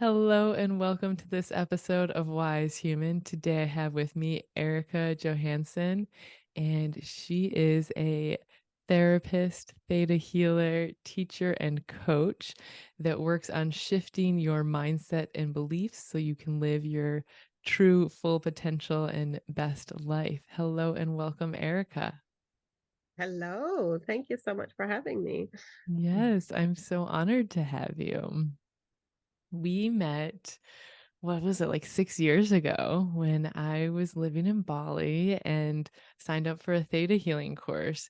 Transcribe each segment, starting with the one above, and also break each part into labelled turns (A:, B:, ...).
A: Hello and welcome to this episode of Wise Human. Today I have with me Erika Johansson, and she is a therapist, theta healer, teacher, and coach that works on shifting your mindset and beliefs so you can live your true full potential and best life. Hello and welcome, Erika.
B: Hello. Thank you so much for having me.
A: Yes, I'm so honored to have you. We met, what was it, like 6 years ago when I was living in Bali and signed up for a theta healing course.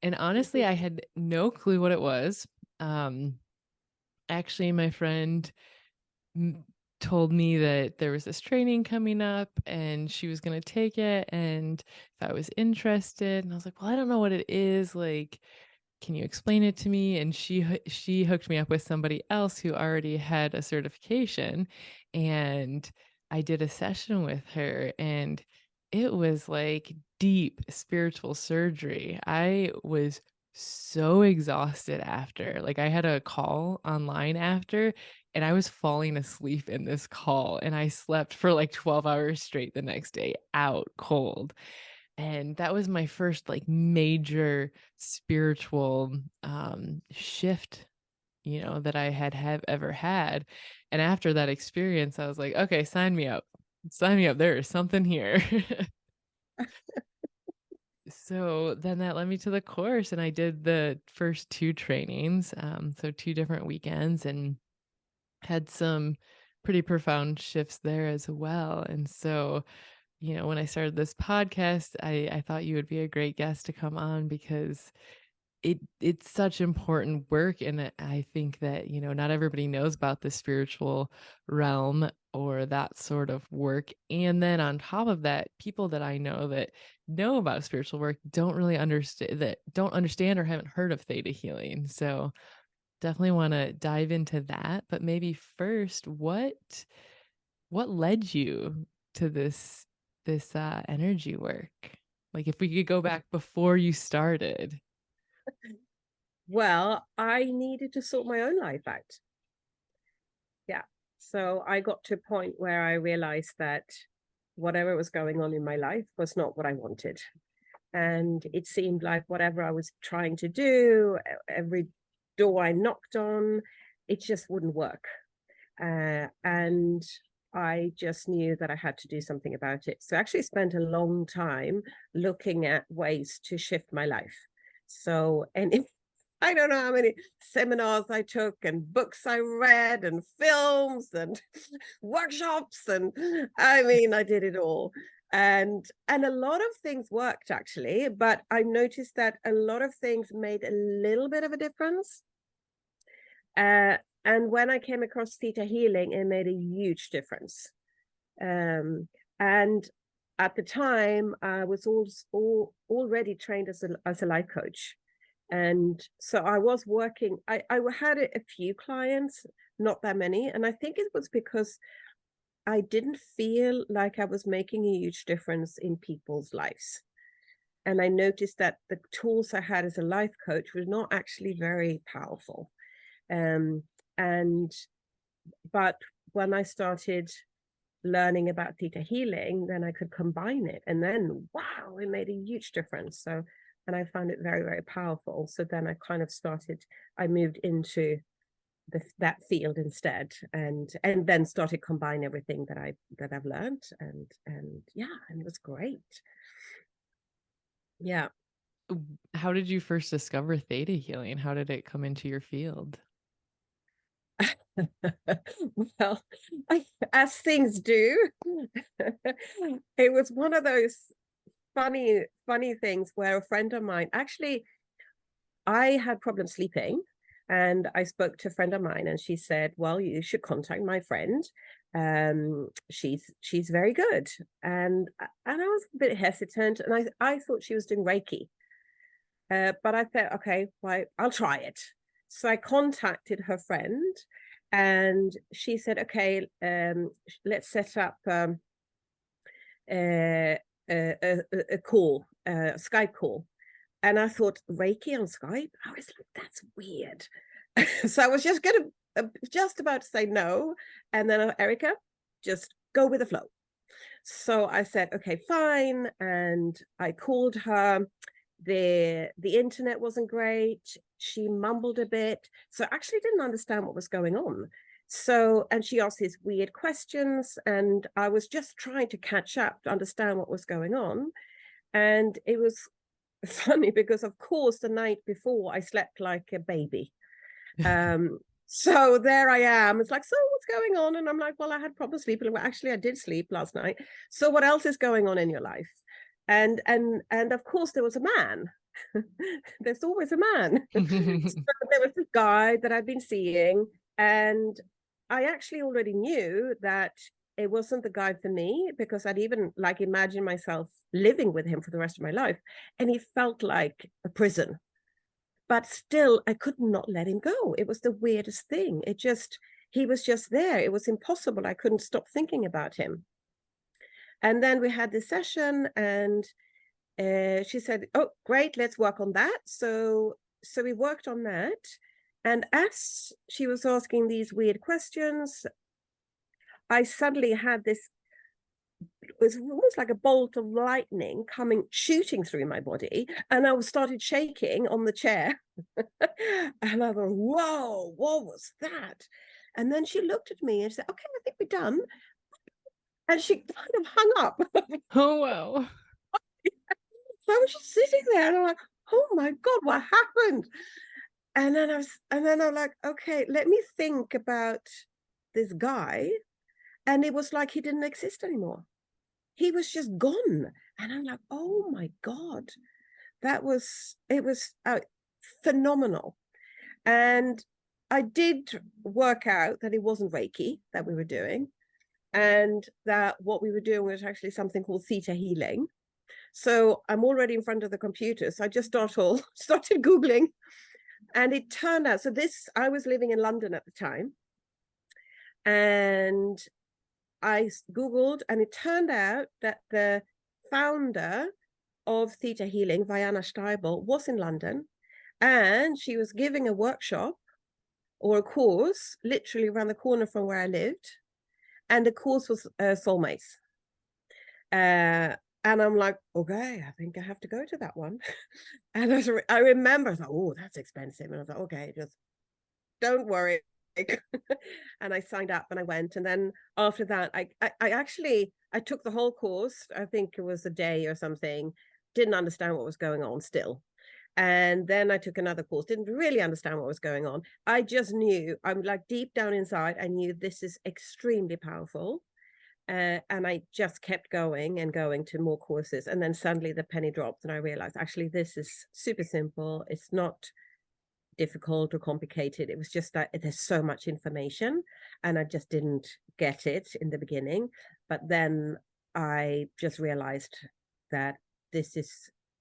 A: And honestly, I had no clue what it was. Um, Actually, my friend m- told me that there was this training coming up and she was going to take it. And if I was interested, and I was like, well, I don't know what it is. Like, can you explain it to me? And she hooked me up with somebody else who already had a certification, and I did a session with her, and it was like deep spiritual surgery. I was so exhausted after. Like, I had a call online after, and I was falling asleep in this call, and I slept for like 12 hours straight the next day, out cold. And that was my first like major spiritual shift, that I have ever had. And after that experience, I was like, okay, sign me up. Sign me up. There is something here. So then that led me to the course, and I did the first two trainings, so two different weekends, and had some pretty profound shifts there as well. And so, when I started this podcast, I thought you would be a great guest to come on because it's such important work. And I think that, not everybody knows about the spiritual realm or that sort of work. And then on top of that, people that I know that know about spiritual work don't understand or haven't heard of theta healing. So definitely want to dive into that. But maybe first, what led you to this energy work? Like, if we could go back before you started.
B: Well, I needed to sort my own life out. Yeah. So I got to a point where I realized that whatever was going on in my life was not what I wanted. And it seemed like whatever I was trying to do, every door I knocked on, it just wouldn't work. And I just knew that I had to do something about it. So I actually spent a long time looking at ways to shift my life. So, and I don't know how many seminars I took and books I read and films and workshops, and I mean I did it all. And a lot of things worked actually, but I noticed that a lot of things made a little bit of a difference. Uh, and when I came across Theta Healing, it made a huge difference. Um, and at the time, I was already trained as a life coach. And so I was working, I had a few clients, not that many. And I think it was because I didn't feel like I was making a huge difference in people's lives. And I noticed that the tools I had as a life coach were not actually very powerful. Um, and but when I started learning about theta healing, then I could combine it. And then, wow, it made a huge difference. So, and I found it very, very powerful. So then I kind of I moved into that field instead, and then started combining everything that I've learned, and yeah, and it was great. Yeah.
A: How did you first discover theta healing? How did it come into your field?
B: Well, as things do, it was one of those funny things where a friend of mine actually, I had problems sleeping, and I spoke to a friend of mine, and she said, well, you should contact my friend. She's very good. And I was a bit hesitant, and I thought she was doing Reiki. But I thought, okay, well, I'll try it. So I contacted her friend, and she said, okay, let's set up a, a call, a Skype call. And I thought, Reiki on Skype? I was like, that's weird. So I was just going to just about to say no. And then Erika, just go with the flow. So I said, okay, fine. And I called her. The internet wasn't great. She mumbled a bit. So I actually didn't understand what was going on. So, and she asked these weird questions, and I was just trying to catch up to understand what was going on. And it was funny because, of course, the night before I slept like a baby. So there I am. It's like, so what's going on? And I'm like, well, I had proper sleep. And actually, I did sleep last night. So what else is going on in your life? And of course, there was a man. There's always a man. So there was this guy that I'd been seeing, and I actually already knew that it wasn't the guy for me, because I'd even like imagined myself living with him for the rest of my life, and he felt like a prison. But still, I could not let him go. It was the weirdest thing. He was just there. It was impossible. I couldn't stop thinking about him. And then we had this session, and she said, oh, great, let's work on that. So we worked on that. And as she was asking these weird questions, I suddenly had this, it was almost like a bolt of lightning shooting through my body. And I started shaking on the chair. And I thought, whoa, what was that? And then she looked at me and said, okay, I think we're done. And she kind of hung up.
A: Oh, wow.
B: So I was just sitting there and I'm like, oh my God, what happened? And then I'm like, okay, let me think about this guy. And it was like he didn't exist anymore. He was just gone. And I'm like, oh my God, it was phenomenal. And I did work out that it wasn't Reiki that we were doing, and that what we were doing was actually something called Theta Healing. So I'm already in front of the computer. So I just started Googling, and it turned out, I was living in London at the time, and I Googled, and it turned out that the founder of Theta Healing, Vianna Steibel, was in London, and she was giving a workshop or a course literally around the corner from where I lived. And the course was soulmates. And I'm like, okay, I think I have to go to that one. And I remember, I thought, oh, that's expensive. And I thought, okay, just don't worry. And I signed up and I went. And then after that, I took the whole course. I think it was a day or something. Didn't understand what was going on still. And then I took another course, didn't really understand what was going on. I just knew, I'm like deep down inside, I knew this is extremely powerful. And I just kept going and going to more courses. And then suddenly the penny dropped, and I realized actually this is super simple. It's not difficult or complicated. It was just that there's so much information, and I just didn't get it in the beginning. But then I just realized that this is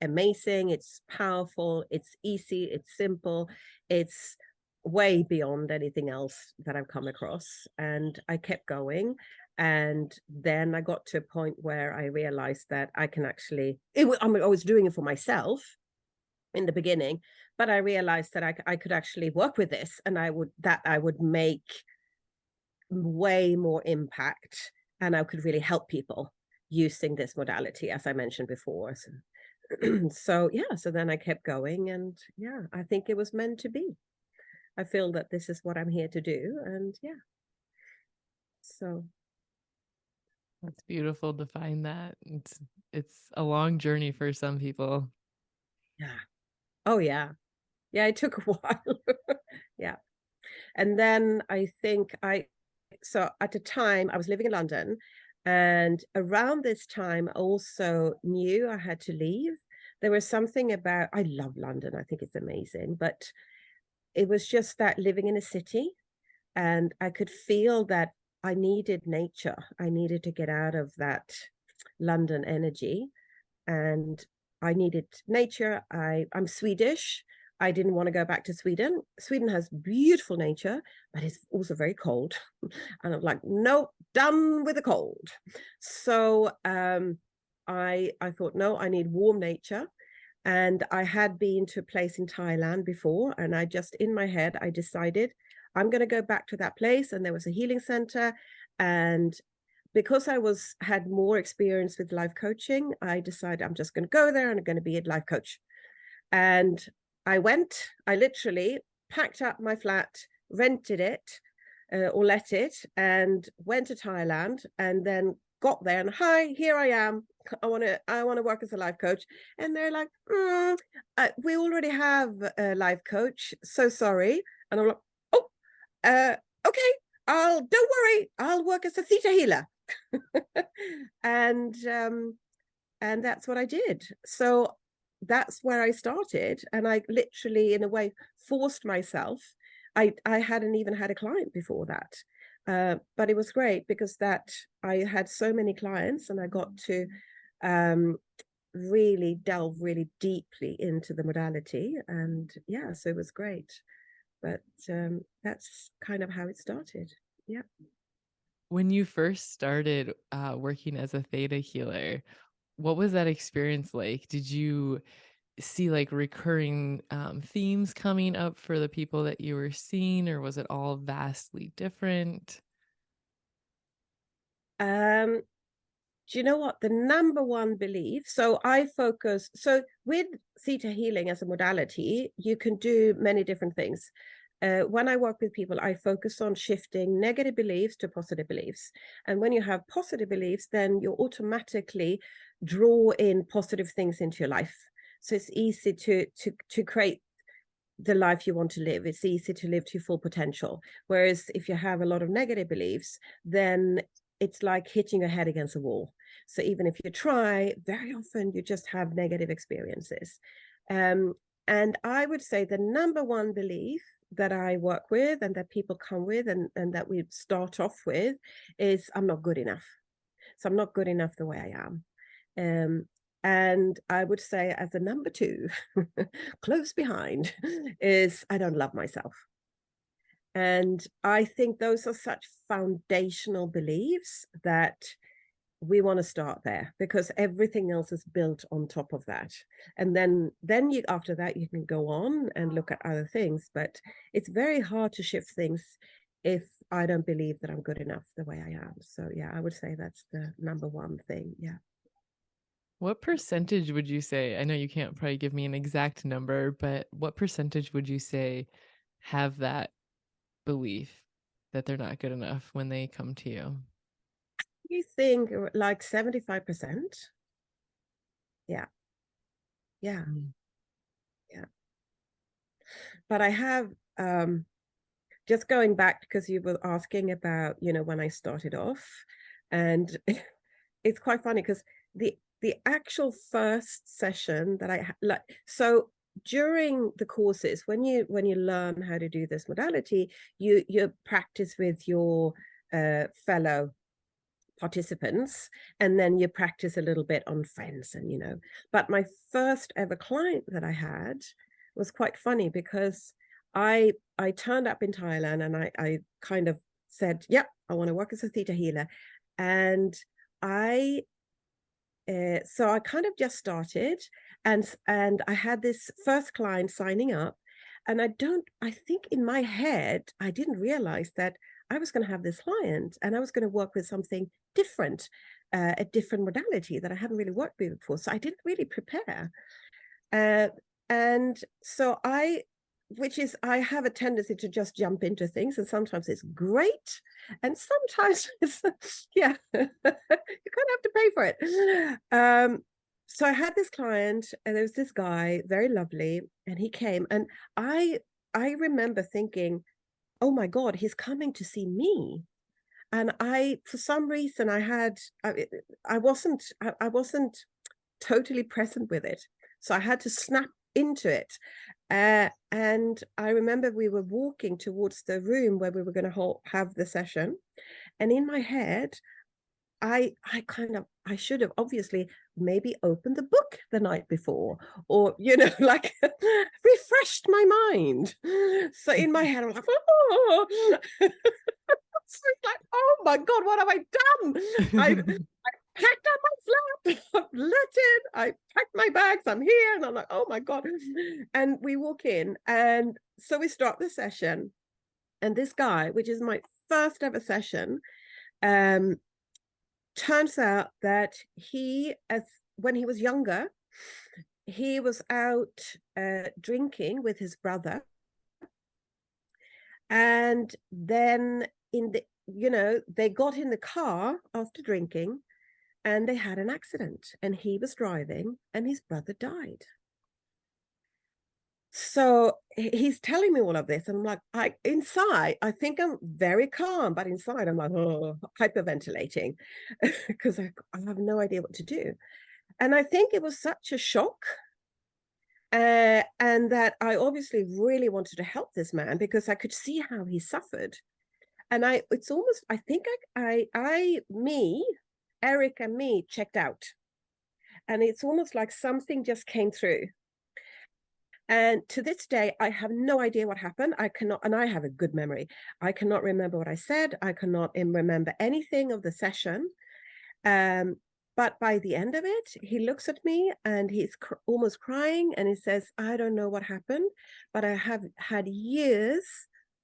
B: amazing. It's powerful. It's easy. It's simple. It's way beyond anything else that I've come across. And I kept going. And then I got to a point where I realized that I can actually, I was doing it for myself in the beginning, but I realized that I could actually work with this, and I would make way more impact, and I could really help people using this modality, as I mentioned before. So yeah, so then I kept going, and yeah, I think it was meant to be. I feel that this is what I'm here to do, and yeah. So
A: That's beautiful to find that. It's a long journey for some people.
B: yeah. Oh yeah. Yeah, it took a while. Yeah. And then I think so at the time I was living in London, and around this time I also knew I had to leave. There was something about, I love London, I think it's amazing, but it was just that living in a city, and I could feel that I needed nature. I needed to get out of that London energy, and I needed nature. I'm Swedish. I didn't want to go back to Sweden. Sweden has beautiful nature, but it's also very cold. And I'm like, nope, done with the cold. So I thought, no, I need warm nature. And I had been to a place in Thailand before, and I just, in my head, I decided I'm going to go back to that place. And there was a healing center. And because I had more experience with life coaching, I decided I'm just going to go there and I'm going to be a life coach. And I literally packed up my flat, rented it, or let it, and went to Thailand, and then got there and, hi, here I am. I want to work as a life coach. And they're like, we already have a life coach. So sorry. And I'm like, oh, okay. Don't worry. I'll work as a theta healer. and that's what I did. So that's where I started. And I literally, in a way, forced myself. I hadn't even had a client before that. But it was great because I had so many clients, and I got to really delve really deeply into the modality. And yeah, so it was great. But that's kind of how it started. Yeah.
A: When you first started working as a theta healer, what was that experience like? Did you see like recurring themes coming up for the people that you were seeing, or was it all vastly different?
B: Do you know what? The number one belief, so with theta healing as a modality, you can do many different things. When I work with people, I focus on shifting negative beliefs to positive beliefs. And when you have positive beliefs, then you automatically draw in positive things into your life. So it's easy to create the life you want to live. It's easy to live to your full potential. Whereas if you have a lot of negative beliefs, then it's like hitting your head against a wall. So even if you try, very often you just have negative experiences. And I would say the number one belief that I work with and that people come with and that we start off with is, I'm not good enough. So I'm not good enough the way I am. And I would say as a number two, close behind, is I don't love myself. And I think those are such foundational beliefs that we want to start there, because everything else is built on top of that. And then you, after that, you can go on and look at other things. But it's very hard to shift things if I don't believe that I'm good enough the way I am. So yeah, I would say that's the number one thing. Yeah.
A: What percentage would you say? I know you can't probably give me an exact number, but what percentage would you say have that belief that they're not good enough when they come to you?
B: You think like 75%? Yeah. Yeah.
A: Mm.
B: Yeah. But I have just going back, because you were asking about, when I started off, and it's quite funny because the actual first session that I like, so during the courses, when you learn how to do this modality, you practice with your fellow participants, and then you practice a little bit on friends, and but my first ever client that I had was quite funny, because I turned up in Thailand, and I kind of said, yep, I want to work as a theta healer. And I so I kind of just started, and I had this first client signing up, and I think in my head I didn't realize that I was going to have this client, and I was going to work with something different, a different modality that I hadn't really worked with before. So I didn't really prepare. Uh, and so I have a tendency to just jump into things, and sometimes it's great, and sometimes it's, yeah, you kind of have to pay for it. So I had this client, and there was this guy, very lovely, and he came, and I remember thinking, oh my God, he's coming to see me. And for some reason, I wasn't totally present with it. So I had to snap into it. And I remember we were walking towards the room where we were going to have the session. And in my head, I should have obviously maybe opened the book the night before, or, like refreshed my mind. So in my head, I'm like, oh. So it's like, oh my God, what have I done? I packed up my flat, I've let it, I packed my bags, I'm here. And I'm like, oh my God. And we walk in, and so we start the session. And this guy, which is my first ever session, turns out that when he was younger, he was out drinking with his brother. And then they got in the car after drinking and they had an accident, and he was driving and his brother died. So he's telling me all of this, and I'm like, inside, I think I'm very calm, but inside I'm like, oh, hyperventilating because I have no idea what to do. And I think it was such a shock. And that I obviously really wanted to help this man because I could see how he suffered. And it's almost, I think Erika and me checked out. And it's almost like something just came through. And to this day, I have no idea what happened. I cannot, and I have a good memory. I cannot remember what I said. I cannot remember anything of the session. But by the end of it, he looks at me and he's almost crying. And he says, I don't know what happened, but I have had years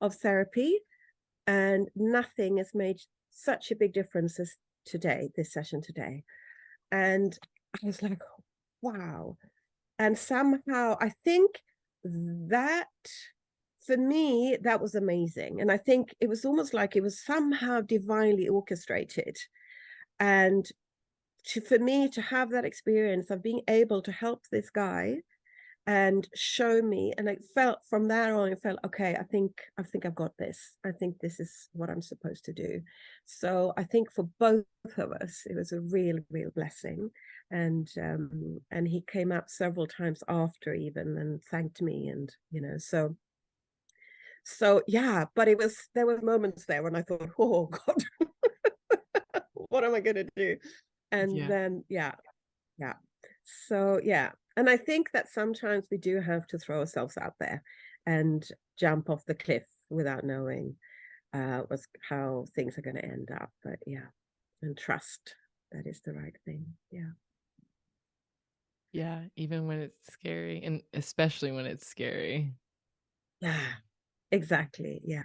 B: of therapy and nothing has made such a big difference as today, this session today. And I was like, wow. And somehow I think that for me, that was amazing. And I think it was almost like it was somehow divinely orchestrated. And for me to have that experience of being able to help this guy and show me, and it felt from there on, it felt, okay, I think I've got this. I think this is what I'm supposed to do. So I think for both of us, it was a real blessing. And he came up several times after even and thanked me, and so yeah, but there were moments there when I thought, oh God, what am I going to do? And then yeah. So yeah. And I think that sometimes we do have to throw ourselves out there and jump off the cliff without knowing how things are going to end up. But yeah, and trust that is the right thing. Yeah.
A: Yeah, even when it's scary, and especially when it's scary.
B: Yeah, exactly. Yeah.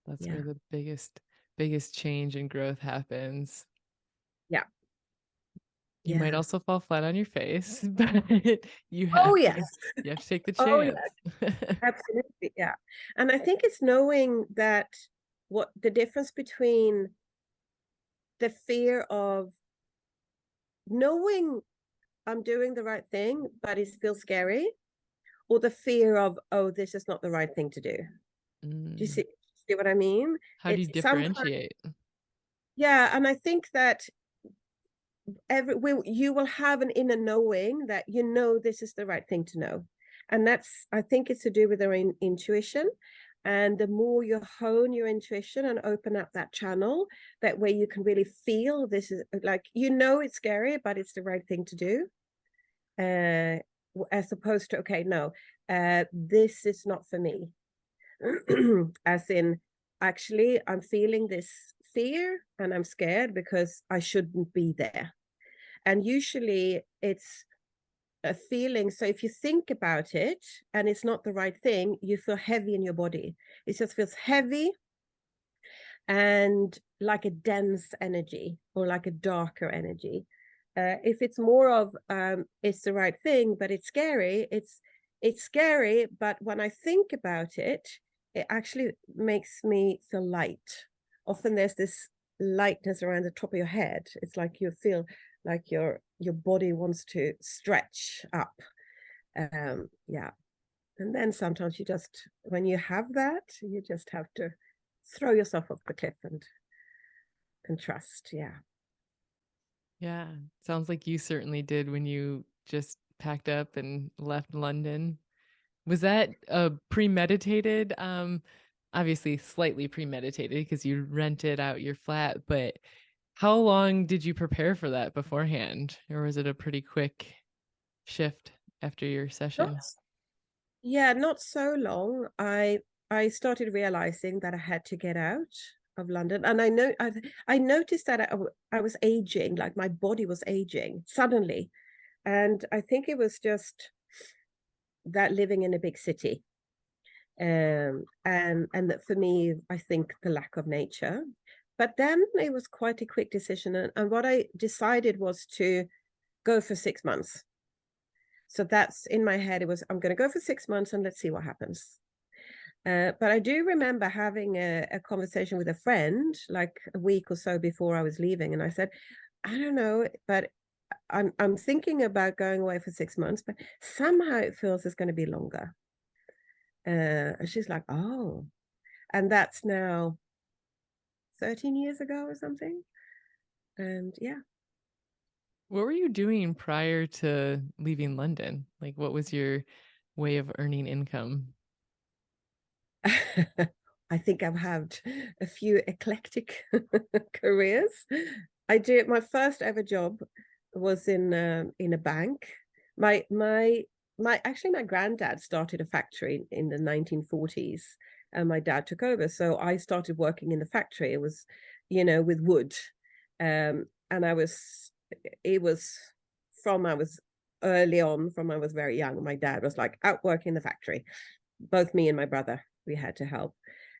A: That's
B: Yeah.
A: where the biggest change and growth happens.
B: Yeah.
A: You might
B: Yeah.
A: also fall flat on your face, but you
B: Oh,
A: have to
B: yes.
A: take the
B: Oh,
A: chance.
B: yes. Absolutely. Yeah. And I think it's knowing that what the difference between the fear of knowing I'm doing the right thing, but it feels scary, or the fear of, oh, this is not the right thing to do. Do you see what I mean?
A: How do you
B: It's sometimes,
A: differentiate?
B: yeah. And I think that you will have an inner knowing that this is the right thing to know. And I think it's to do with our intuition. And the more you hone your intuition and open up that channel, that way you can really feel this is like, it's scary, but it's the right thing to do. As opposed to, okay, no, this is not for me. As in, actually, I'm feeling this fear and I'm scared because I shouldn't be there. And usually it's a feeling. So if you think about it and it's not the right thing, you feel heavy in your body. It just feels heavy and like a dense energy or like a darker energy. If it's more of it's the right thing, but it's scary, it's scary. But when I think about it, it actually makes me feel light. Often there's this lightness around the top of your head. It's like you feel like your body wants to stretch up. Yeah. And then sometimes when you have that, you just have to throw yourself off the cliff and trust. Yeah.
A: Yeah, sounds like you certainly did when you just packed up and left London. Was that premeditated? Obviously slightly premeditated because you rented out your flat, but how long did you prepare for that beforehand? Or was it a pretty quick shift after your
B: Not,
A: session?
B: yeah, not so long. I started realizing that I had to get out of London, and I noticed that I was aging, like my body was aging suddenly, and I think it was just that living in a big city. And that for me, I think the lack of nature. But then it was quite a quick decision, and what I decided was to go for 6 months. So that's in my head. It was, I'm going to go for 6 months and let's see what happens. But I do remember having a conversation with a friend like a week or so before I was leaving, and I said, I don't know, but I'm thinking about going away for 6 months, but somehow it feels it's going to be longer. And she's like, oh, and that's now 13 years ago or something. And yeah.
A: What were you doing prior to leaving London? Like, what was your way of earning income?
B: I think I've had a few eclectic careers. I did my first ever job was in a bank. My granddad started a factory in the 1940s, and my dad took over. So I started working in the factory. It was, with wood, and it was I was early on, from I was very young. My dad was like out working in the factory. Both me and my brother, we had to help.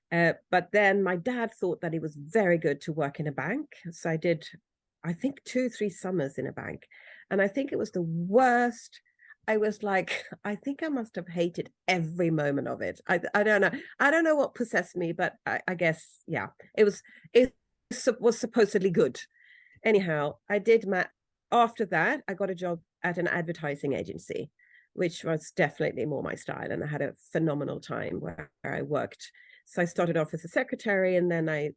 B: But then my dad thought that it was very good to work in a bank. So I did, I think, 2, 3 summers in a bank. And I think it was the worst. I was like, I think I must have hated every moment of it. I don't know. I don't know what possessed me, but I guess, yeah, it was supposedly good. Anyhow, after that, I got a job at an advertising agency, which was definitely more my style. And I had a phenomenal time where I worked. So I started off as a secretary, and then I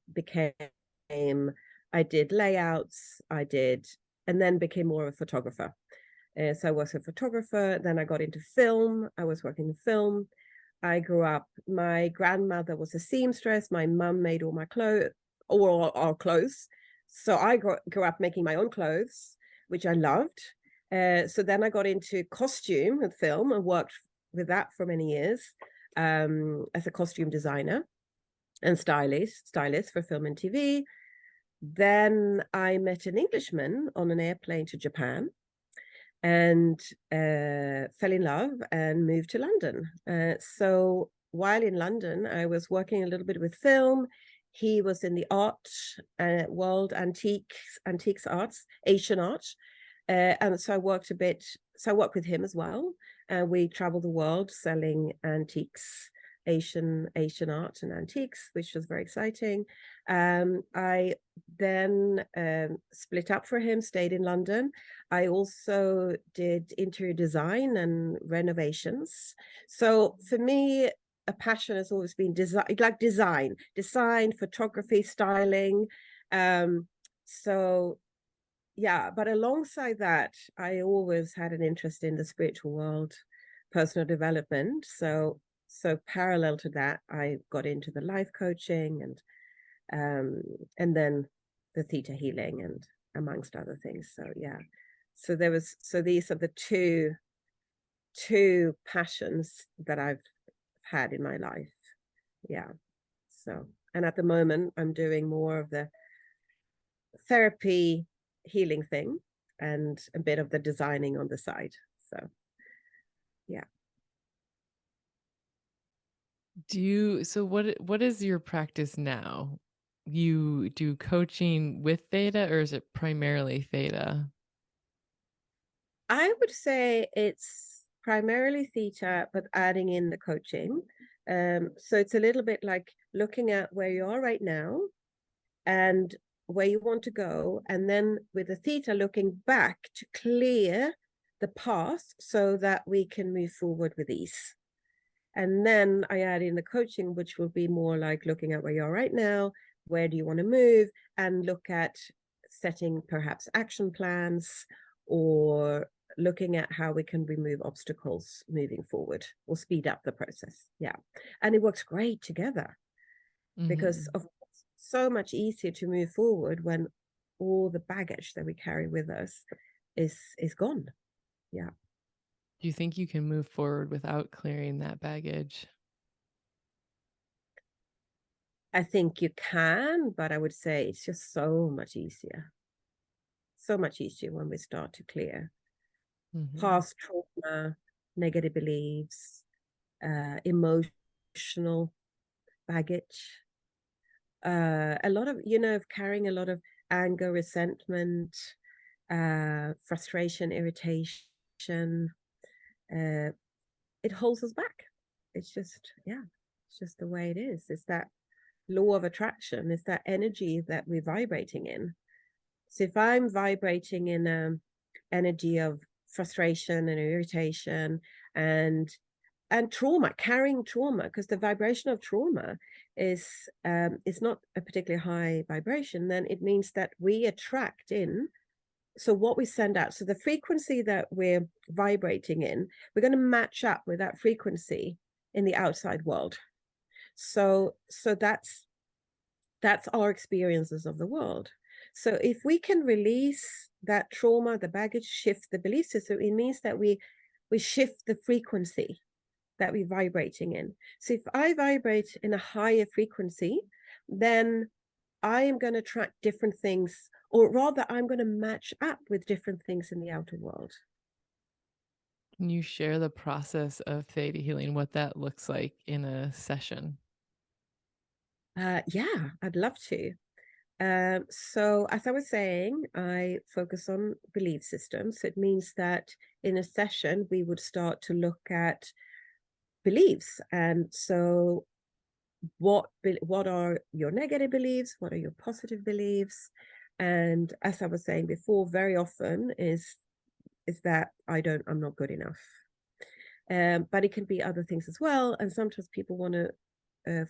B: did layouts, and then became more of a photographer. So I was a photographer. Then I got into film. I was working in film. I grew up, my grandmother was a seamstress. My mum made all my clothes, all our clothes. So I grew up making my own clothes, which I loved. So then I got into costume and film and worked with that for many years, as a costume designer and stylist for film and TV. Then I met an Englishman on an airplane to Japan, and fell in love and moved to London. So while in London, I was working a little bit with film. He was in the art world, antiques arts, Asian art. And so I worked a bit, so I worked with him as well. We traveled the world selling antiques, Asian art and antiques, which was very exciting. I then split up for him, stayed in London. I also did interior design and renovations. So for me, a passion has always been design, photography, styling. So yeah, but alongside that, I always had an interest in the spiritual world, personal development. So parallel to that, I got into the life coaching, and then the Theta Healing, and amongst other things. So yeah. So these are the two passions that I've had in my life. Yeah. So, and at the moment I'm doing more of the therapy healing thing and a bit of the designing on the side. So yeah.
A: So what is your practice now? You do coaching with Theta, or is it primarily Theta?
B: I would say it's primarily Theta, but adding in the coaching. So it's a little bit like looking at where you are right now and where you want to go. And then with the Theta, looking back to clear the path so that we can move forward with ease. And then I add in the coaching, which will be more like looking at where you are right now, where do you want to move, and look at setting perhaps action plans, or looking at how we can remove obstacles moving forward or speed up the process. Yeah. And it works great together because
A: Mhm.
B: of so much easier to move forward when all the baggage that we carry with us is gone. Yeah.
A: Do you think you can move forward without clearing that baggage?
B: I think you can, but I would say it's just so much easier. So much easier when we start to clear
A: Mhm.
B: past trauma, negative beliefs, emotions, emotional baggage, a lot of, carrying a lot of anger, resentment, frustration, irritation. Uh, it holds us back. It's just, yeah, it's just the way it is. It's that law of attraction. It's that energy that we're vibrating in. So if I'm vibrating in energy of frustration and irritation and trauma, carrying trauma, because the vibration of trauma is not a particularly high vibration, then it means that we attract in. So what we send out, so the frequency that we're vibrating in, we're going to match up with that frequency in the outside world. So that's our experiences of the world. So if we can release that trauma, the baggage, shift the belief system, it means that we shift the frequency that we're vibrating in. So if I vibrate in a higher frequency, then I am going to attract different things, or rather I'm going to match up with different things in the outer world.
A: Can you share the process of theta healing, what that looks like in a session?
B: Yeah, I'd love to. So as I was saying, I focus on belief systems. So it means that in a session, we would start to look at beliefs. And so what are your negative beliefs? What are your positive beliefs? And as I was saying before, very often is that I'm not good enough. But it can be other things as well. And sometimes people want to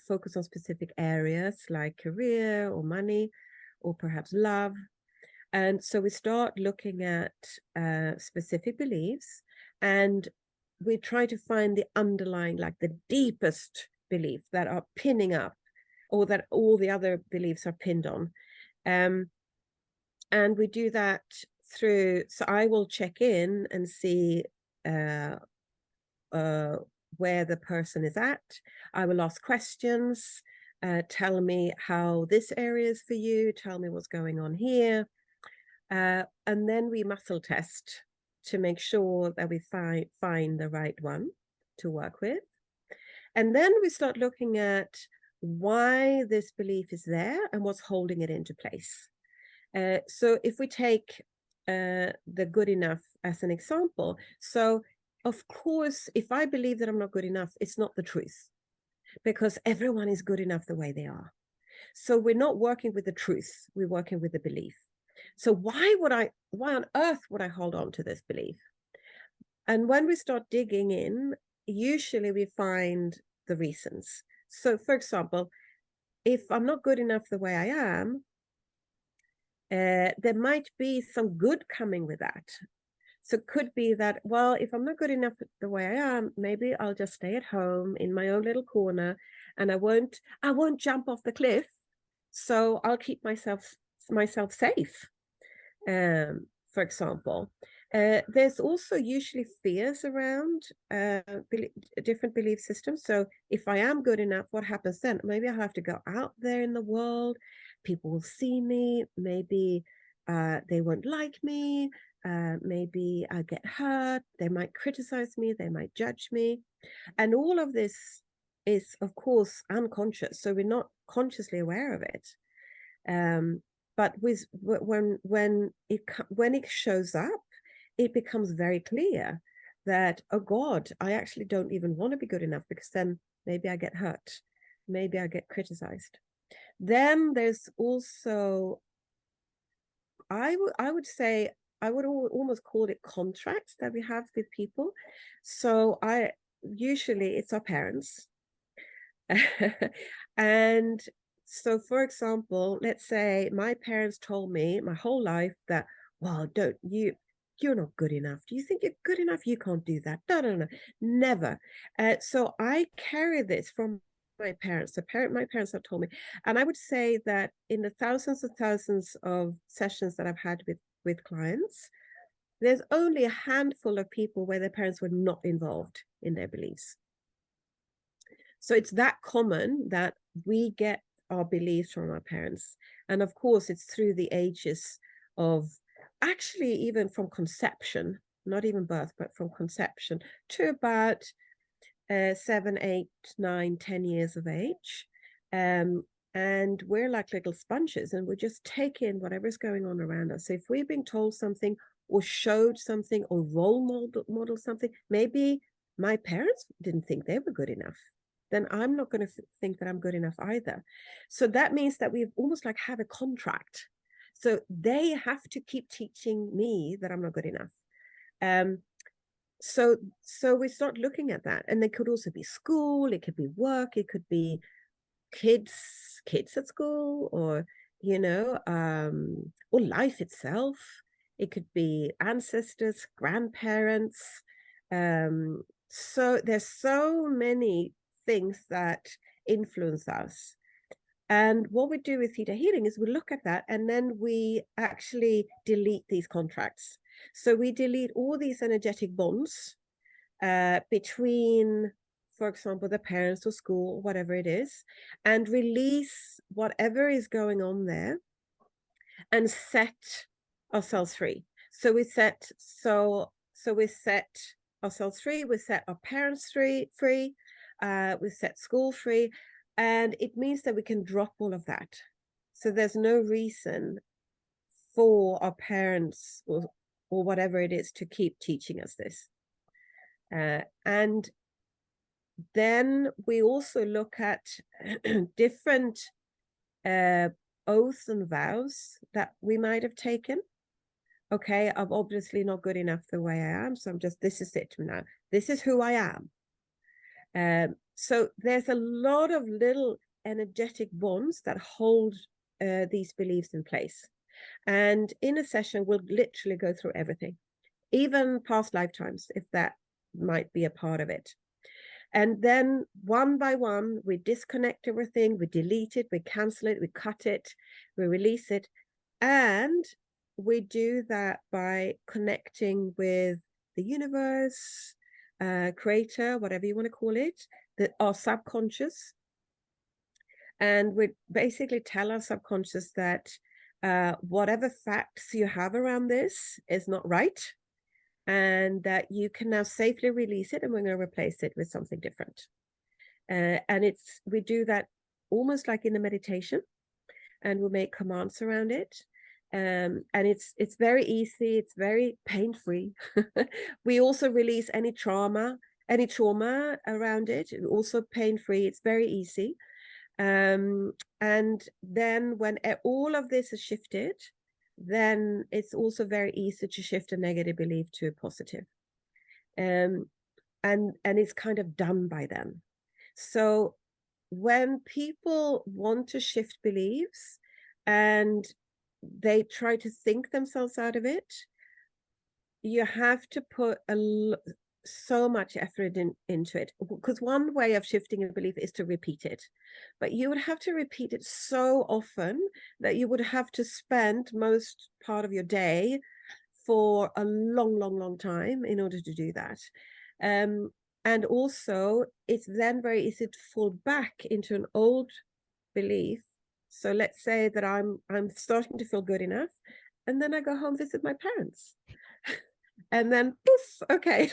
B: focus on specific areas like career or money or perhaps love. And so we start looking at specific beliefs, and we try to find the underlying, like the deepest belief that are pinning up, or that all the other beliefs are pinned on. And we do that through, so I will check in and see where the person is at. I will ask questions, tell me how this area is for you, tell me what's going on here. And then we muscle test to make sure that we find the right one to work with. And then we start looking at why this belief is there and what's holding it into place. So if we take the good enough as an example, so of course, if I believe that I'm not good enough, it's not the truth, because everyone is good enough the way they are. So we're not working with the truth, we're working with the belief. So why on earth would I hold on to this belief? And when we start digging in, usually we find the reasons. So for example, if I'm not good enough the way I am, there might be some good coming with that. So it could be that, well, if I'm not good enough the way I am, maybe I'll just stay at home in my own little corner, and I won't jump off the cliff. So I'll keep myself safe. For example, there's also usually fears around different belief systems. So if I am good enough, what happens then? Maybe I have to go out there in the world. People will see me. Maybe they won't like me. Maybe I get hurt. They might criticize me. They might judge me. And all of this is, of course, unconscious. So we're not consciously aware of it. But when it shows up, it becomes very clear that, oh God, I actually don't even want to be good enough, because then maybe I get hurt, maybe I get criticized. Then there's also, I would say, I would almost call it contracts that we have with people. So usually it's our parents. And so, for example, let's say my parents told me my whole life that, well, you're not good enough. Do you think you're good enough? You can't do that. No, never. So I carry this from my parents. My parents have told me, and I would say that in the thousands and thousands of sessions that I've had with clients, there's only a handful of people where their parents were not involved in their beliefs. So it's that common that we get our beliefs from our parents. And of course, it's through the ages of, actually even from conception, not even birth, but from conception to about 7, 8, 9, 10 years of age. And we're like little sponges, and we just take in whatever's going on around us. So if we're being told something or showed something or role model something, maybe my parents didn't think they were good enough, then I'm not going to think that I'm good enough either. So that means that we almost like have a contract. So they have to keep teaching me that I'm not good enough. So we start looking at that, and it could also be school, it could be work, it could be kids at school, or or life itself. It could be ancestors, grandparents. So there's so many things that influence us. And what we do with Theta Healing is we look at that, and then we actually delete these contracts. So we delete all these energetic bonds between, for example, the parents or school, whatever it is, and release whatever is going on there and set ourselves free. So we set ourselves free, we set our parents free, we set school free, and it means that we can drop all of that. So there's no reason for our parents or whatever it is to keep teaching us this. And then we also look at different oaths and vows that we might have taken. Okay, I'm obviously not good enough the way I am, so this is it now. This is who I am. So there's a lot of little energetic bonds that hold these beliefs in place. And in a session, we'll literally go through everything, even past lifetimes, if that might be a part of it. And then one by one, we disconnect everything, we delete it, we cancel it, we cut it, we release it. And we do that by connecting with the universe, creator, whatever you want to call it, our subconscious. And we basically tell our subconscious that whatever facts you have around this is not right, and that you can now safely release it, and we're going to replace it with something different. And we do that almost like in a meditation, and we make commands around it. And it's very easy, it's very pain-free. We also release any trauma around it, also pain-free, it's very easy. And then when all of this is shifted, then it's also very easy to shift a negative belief to a positive. And it's kind of done by then. So when people want to shift beliefs and they try to think themselves out of it, you have to put so much effort into it, because one way of shifting a belief is to repeat it, but you would have to repeat it so often that you would have to spend most part of your day for a long time in order to do that. And also it's then very easy to fall back into an old belief. So let's say that I'm starting to feel good enough, and then I go home, visit my parents, and then poof, okay.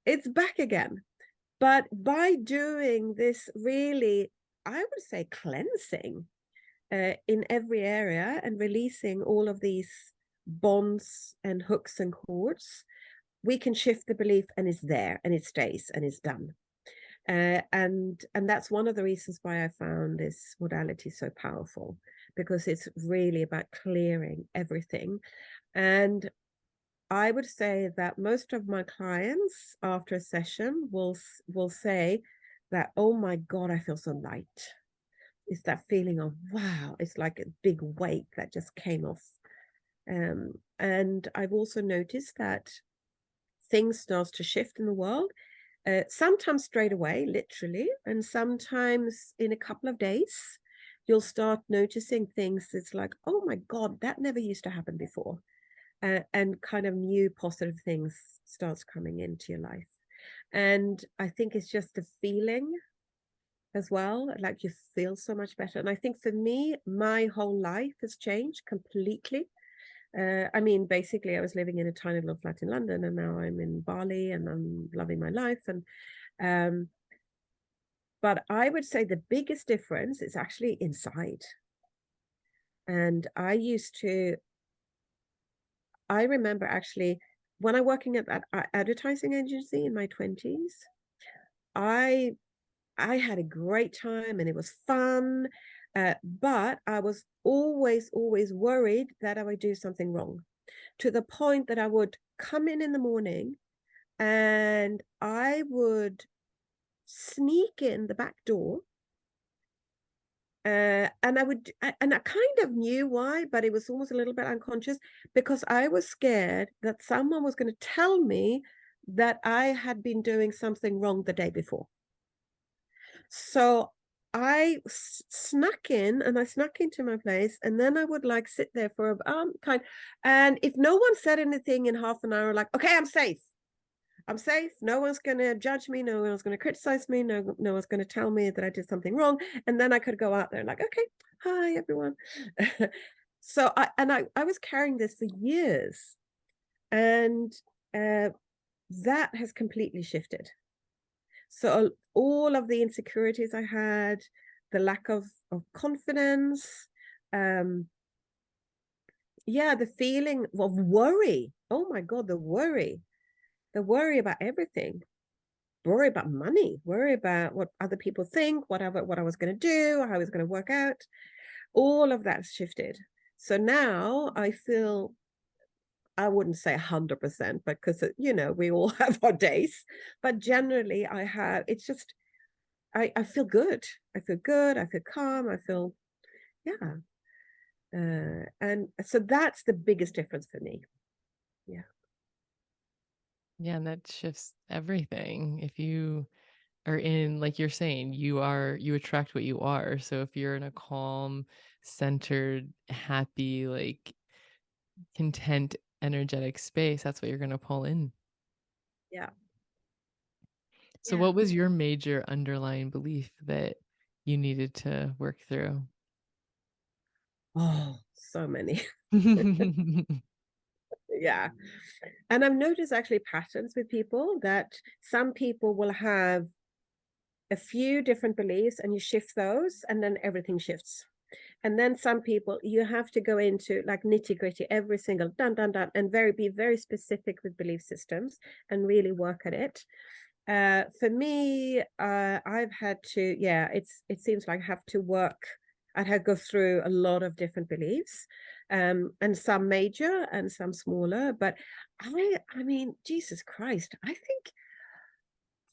B: It's back again. But by doing this really, I would say, cleansing in every area and releasing all of these bonds and hooks and cords, we can shift the belief, and it's there, and it stays, and it's done. And that's one of the reasons why I found this modality so powerful, because it's really about clearing everything. And I would say that most of my clients after a session will say that, oh my God, I feel so light. It's that feeling of, wow, it's like a big weight that just came off. And I've also noticed that things start to shift in the world, sometimes straight away, literally, and sometimes in a couple of days, you'll start noticing things. It's like, oh my God, that never used to happen before. And kind of new positive things starts coming into your life. And I think it's just a feeling as well, like you feel so much better. And I think for me, my whole life has changed completely. I mean, basically, I was living in a tiny little flat in London, and now I'm in Bali, and I'm loving my life. And but I would say the biggest difference is actually inside. And I remember actually when I working at that advertising agency in my 20s, I I had a great time and it was fun. But I was always worried that I would do something wrong, to the point that I would come in the morning and I would sneak in the back door. And I kind of knew why, but it was almost a little bit unconscious, because I was scared that someone was going to tell me that I had been doing something wrong the day before. So I snuck in, and I snuck into my place, and then I would like sit there for and if no one said anything in half an hour, like, okay, I'm safe. I'm safe. No one's going to judge me. No one's going to criticize me. No one's going to tell me that I did something wrong. And then I could go out there like, okay, hi everyone. So I was carrying this for years, and that has completely shifted. So all of the insecurities I had, the lack of confidence, the feeling of worry. Oh my God, the worry about everything, worry about money, worry about what other people think, what I was going to do, how it was going to work out. All of that's shifted. So now I feel, I wouldn't say 100%, but because, we all have our days, but generally it's just, I feel good. I feel good. I feel calm. I feel, yeah. And so that's the biggest difference for me. Yeah.
A: Yeah, and that shifts everything. If you are in, like you're saying, you attract what you are. So if you're in a calm, centered, happy, like content, energetic space, that's what you're going to pull in.
B: Yeah.
A: So
B: Yeah.
A: what was your major underlying belief that you needed to work through?
B: Oh, so many. Yeah. And I've noticed actually patterns with people, that some people will have a few different beliefs and you shift those and then everything shifts. And then some people, you have to go into like nitty gritty, every single dun dun dun, and be very specific with belief systems and really work at it. For me, I've had to, it seems like I have to work. I'd have to go through a lot of different beliefs, and some major and some smaller. But I mean, Jesus Christ, I think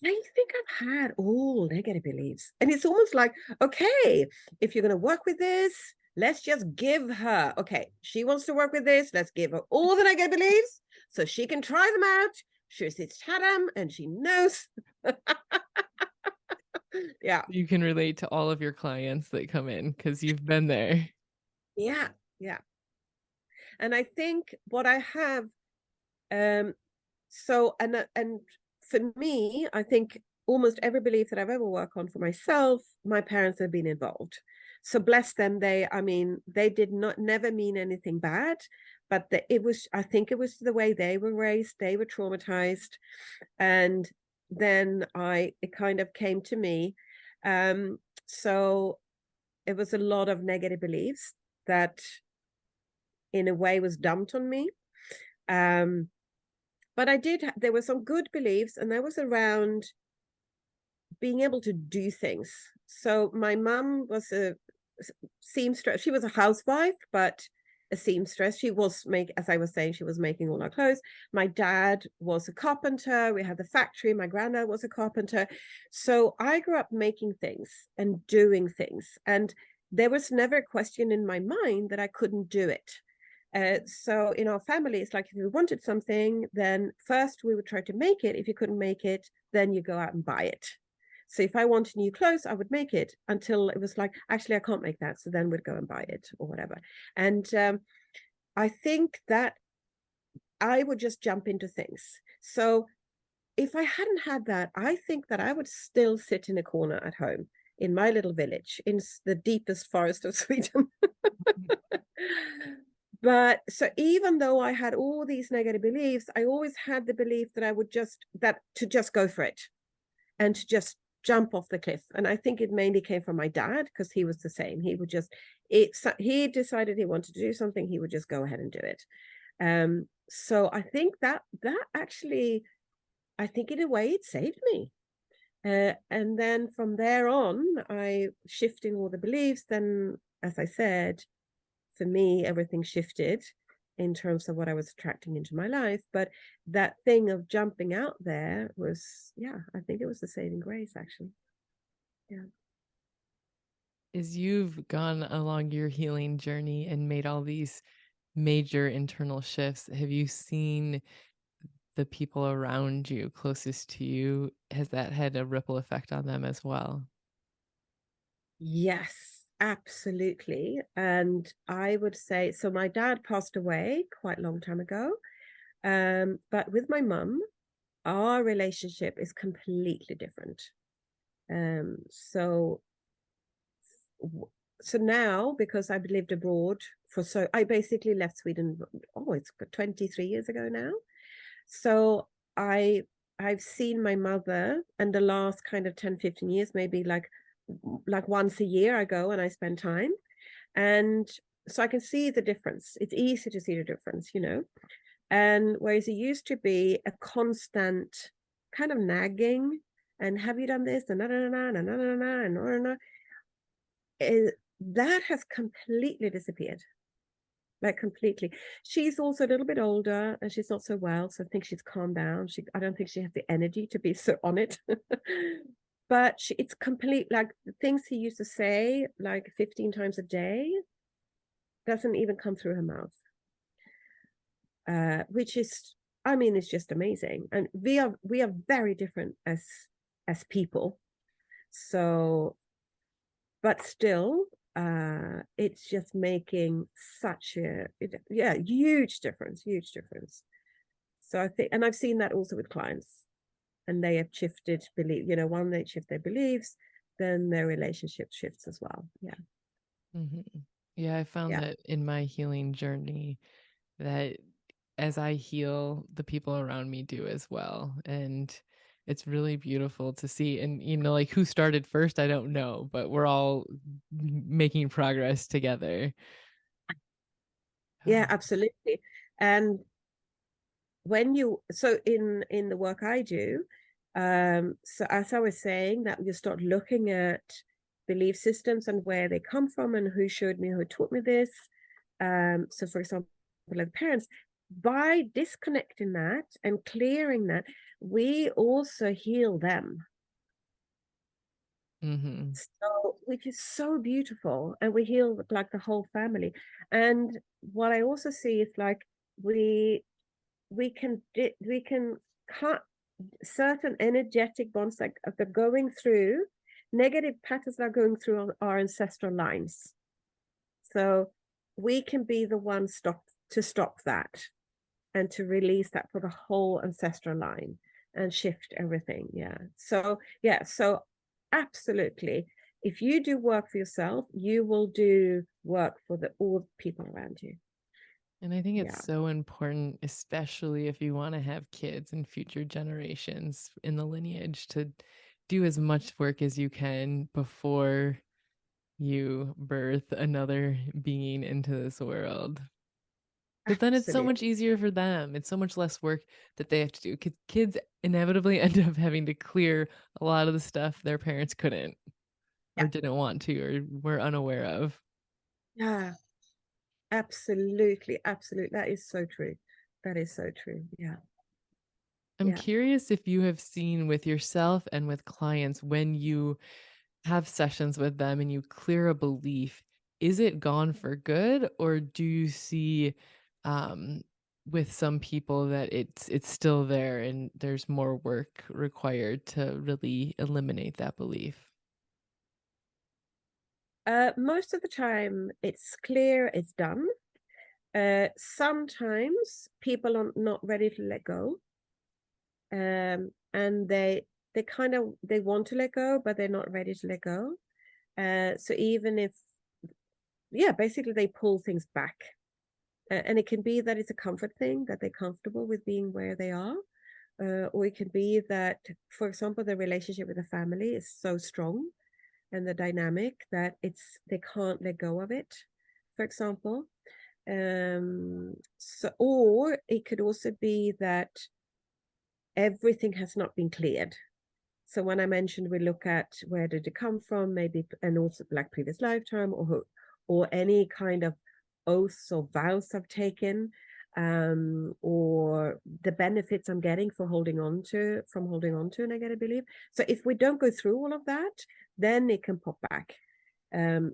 B: I've had all negative beliefs. And it's almost like, okay, if you're going to work with this, let's just give her, okay, she wants to work with this. Let's give her all the negative beliefs so she can try them out. She's had them and she knows. Yeah.
A: You can relate to all of your clients that come in because you've been there.
B: Yeah. Yeah. And I think what I have, and for me, I think almost every belief that I've ever worked on for myself, my parents have been involved. So bless them, they did not never mean anything bad, but I think it was the way they were raised. They were traumatized, and then it kind of came to me. So it was a lot of negative beliefs that, in a way, was dumped on me. But there were some good beliefs, and that was around being able to do things. So my mom was a seamstress. She was a housewife, but a seamstress. As I was saying, she was making all our clothes. My dad was a carpenter. We had the factory. My granddad was a carpenter. So I grew up making things and doing things. And there was never a question in my mind that I couldn't do it. So in our family, it's like, if you wanted something, then first we would try to make it. If you couldn't make it, then you go out and buy it. So if I wanted new clothes, I would make it, until it was like, actually, I can't make that. So then we'd go and buy it or whatever. And I think that I would just jump into things. So if I hadn't had that, I think that I would still sit in a corner at home in my little village in the deepest forest of Sweden. But so even though I had all these negative beliefs, I always had the belief that I would just go for it and to just jump off the cliff. And I think it mainly came from my dad, because he was the same. He would just, he decided he wanted to do something, he would just go ahead and do it. So I think that actually, I think in a way it saved me. And then from there on, I shifting all the beliefs. Then, as I said, for me, everything shifted in terms of what I was attracting into my life. But that thing of jumping out there was, yeah, I think it was the saving grace, actually. Yeah.
A: As you've gone along your healing journey and made all these major internal shifts, have you seen the people around you closest to you? Has that had a ripple effect on them as well?
B: Yes, absolutely. And I would say, so my dad passed away quite a long time ago. But with my mum, our relationship is completely different. Um, so so now, because I've lived abroad I basically left Sweden, oh, it's 23 years ago now. So I I've seen my mother, and the last kind of 10-15 years, maybe like once a year I go and I spend time. And so I can see the difference. It's easy to see the difference, you know. And whereas it used to be a constant kind of nagging, and have you done this, and that has completely disappeared, like completely. She's also a little bit older and she's not so well, so I think she's calmed down. I don't think she has the energy to be so on it. But it's complete, like the things he used to say like 15 times a day doesn't even come through her mouth. Which is, I mean, it's just amazing. And we are very different as people. So, but still, it's just making such yeah, huge difference, huge difference. So I think, and I've seen that also with clients, and they have shifted belief, you know, when they shift their beliefs, then their relationship shifts as well. Yeah.
A: Mhm. Yeah, I found
B: Yeah.
A: that in my healing journey that as I heal, the people around me do as well. And it's really beautiful to see. And, like who started first, I don't know, but we're all making progress together.
B: Yeah, absolutely. And when you, so in the work I do, so as I was saying, that you start looking at belief systems and where they come from and who showed me, who taught me this. So for example, like parents, by disconnecting that and clearing that, we also heal them.
A: Hmm.
B: So, which is so beautiful, and we heal like the whole family. And what I also see is like we we can cut certain energetic bonds that are going through, negative patterns that are going through our ancestral lines. So we can be the one to stop that and to release that for the whole ancestral line and shift everything. Yeah. So yeah, so absolutely. If you do work for yourself, you will do work for all the people around you.
A: And I think it's
B: Yeah.
A: so important, especially if you want to have kids and future generations in the lineage, to do as much work as you can before you birth another being into this world. Because then it's so
B: Absolutely.
A: much easier for them. It's so much less work that they have to do. Kids inevitably end up having to clear a lot of the stuff their parents couldn't or
B: Yeah.
A: didn't want to or were unaware of.
B: Yeah. Absolutely. Absolutely. That is so true. That is so true. Yeah.
A: I'm
B: Yeah.
A: curious if you have seen with yourself and with clients when you have sessions with them and you clear a belief, is it gone for good, or do you see um with some people that it's still there and there's more work required to really eliminate that belief?
B: Most of the time it's clear, it's done. Sometimes people are not ready to let go. And they kind of they want to let go, but they're not ready to let go. So even if, yeah, basically they pull things back. And it can be that it's a comfort thing, that they're comfortable with being where they are. Or it can be that, for example, the relationship with the family is so strong and the dynamic that they can't let go of it, for example. Or it could also be that everything has not been cleared. So when I mentioned we look at where did it come from, maybe, and also like previous lifetime, or any kind of oaths or vows I've taken, or the benefits I'm getting from holding on to a negative belief. So if we don't go through all of that, then it can pop back.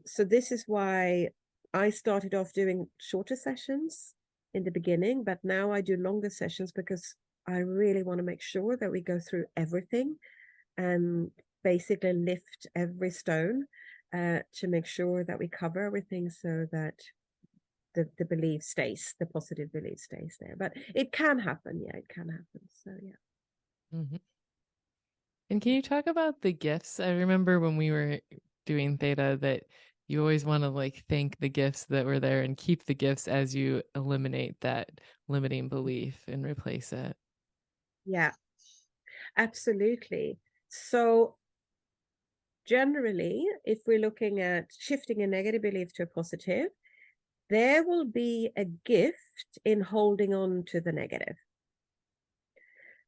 B: So this is why I started off doing shorter sessions in the beginning, but now I do longer sessions because I really want to make sure that we go through everything and basically lift every stone to make sure that we cover everything so that the belief stays, the positive belief stays there. But it can happen. Yeah, it can happen. So, yeah.
A: Mhm. And can you talk about the gifts? I remember when we were doing Theta that you always want to like thank the gifts that were there and keep the gifts as you eliminate that limiting belief and replace it.
B: Yeah, absolutely. So generally, if we're looking at shifting a negative belief to a positive, there will be a gift in holding on to the negative.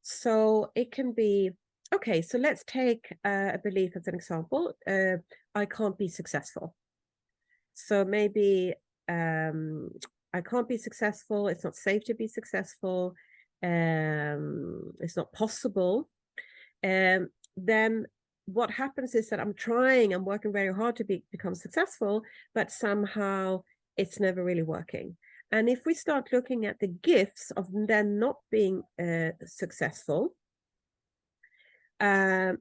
B: So it can be, okay, so let's take a belief as an example. I can't be successful. So maybe I can't be successful. It's not safe to be successful. It's not possible. Then what happens is that I'm working very hard to become successful, but somehow it's never really working. And if we start looking at the gifts of then not being successful, it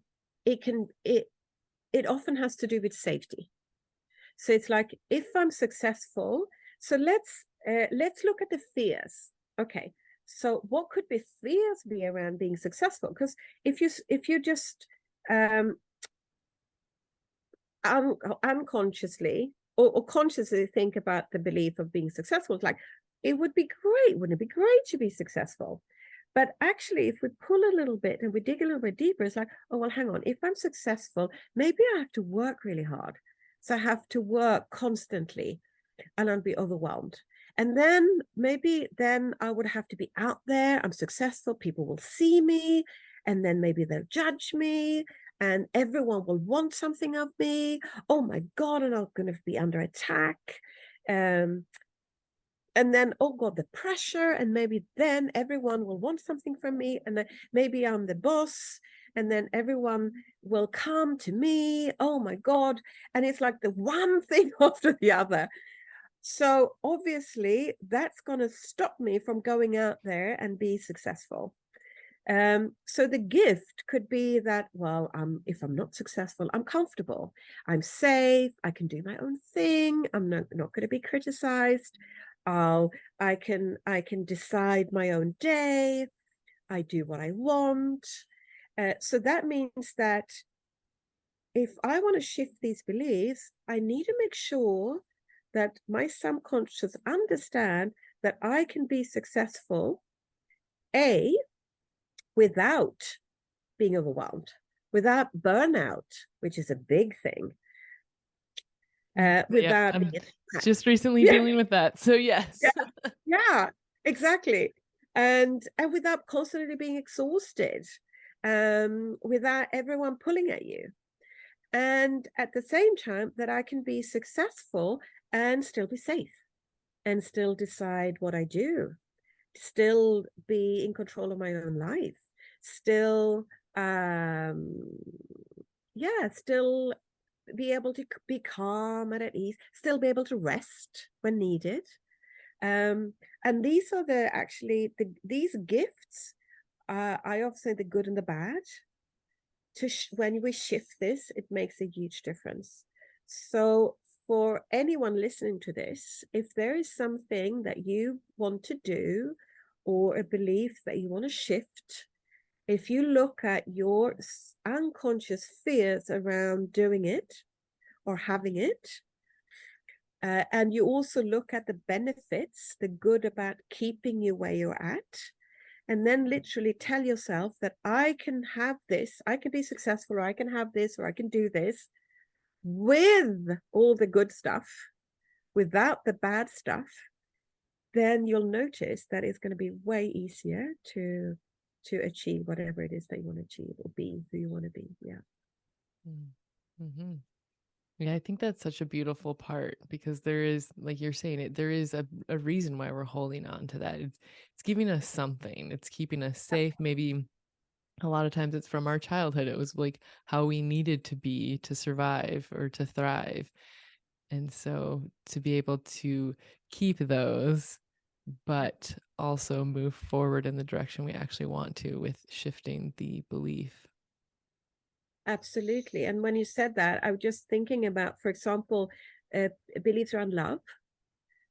B: often has to do with safety. So it's like, if I'm successful, so let's look at the fears. Okay, so what could be fears be around being successful? Because if you just unconsciously or consciously think about the belief of being successful, it's like, it would be great, wouldn't it be great to be successful? But actually, if we pull a little bit and we dig a little bit deeper, it's like, oh, well, hang on, if I'm successful, maybe I have to work really hard. So I have to work constantly and I'll be overwhelmed. And then maybe then I would have to be out there. I'm successful. People will see me. And then maybe they'll judge me. And everyone will want something of me. Oh my God, and I'm going to be under attack. And then, oh God, the pressure. And maybe then everyone will want something from me. And then maybe I'm the boss. And then everyone will come to me. Oh my God. And it's like the one thing after the other. So obviously that's going to stop me from going out there and be successful. So the gift could be that, well, if I'm not successful, I'm comfortable, I'm safe, I can do my own thing, I'm not going to be criticized. I can decide my own day, I do what I want. So that means that if I want to shift these beliefs, I need to make sure that my subconscious understand that I can be successful, without being overwhelmed, without burnout, which is a big thing,
A: Yep,
B: without
A: I'm
B: being attacked.
A: just recently
B: Yeah,
A: dealing with that. So yes.
B: yeah, yeah, exactly. And without constantly being exhausted, without everyone pulling at you. And at the same time, that I can be successful and still be safe and still decide what I do, still be in control of my own life, still, still be able to be calm and at ease, still be able to rest when needed. And these are these gifts. I often say the good and the bad. When we shift this, it makes a huge difference. So for anyone listening to this, if there is something that you want to do or a belief that you want to shift, if you look at your unconscious fears around doing it or having it, And you also look at the benefits, the good about keeping you where you're at, and then literally tell yourself that I can have this, I can be successful, or I can have this, or I can do this with all the good stuff, without the bad stuff. Then you'll notice that it's going to be way easier to achieve whatever it is that you want to achieve, or be who you want to be. Yeah.
A: Mm-hmm. Yeah, I think that's such a beautiful part, because there is, like you're saying it, there is a reason why we're holding on to that. It's giving us something. It's keeping us safe. Maybe a lot of times it's from our childhood. It was like how we needed to be to survive or to thrive. And so to be able to keep those, but also move forward in the direction we actually want to, with shifting the belief.
B: Absolutely. And when you said that, I was just thinking about, for example, beliefs around love.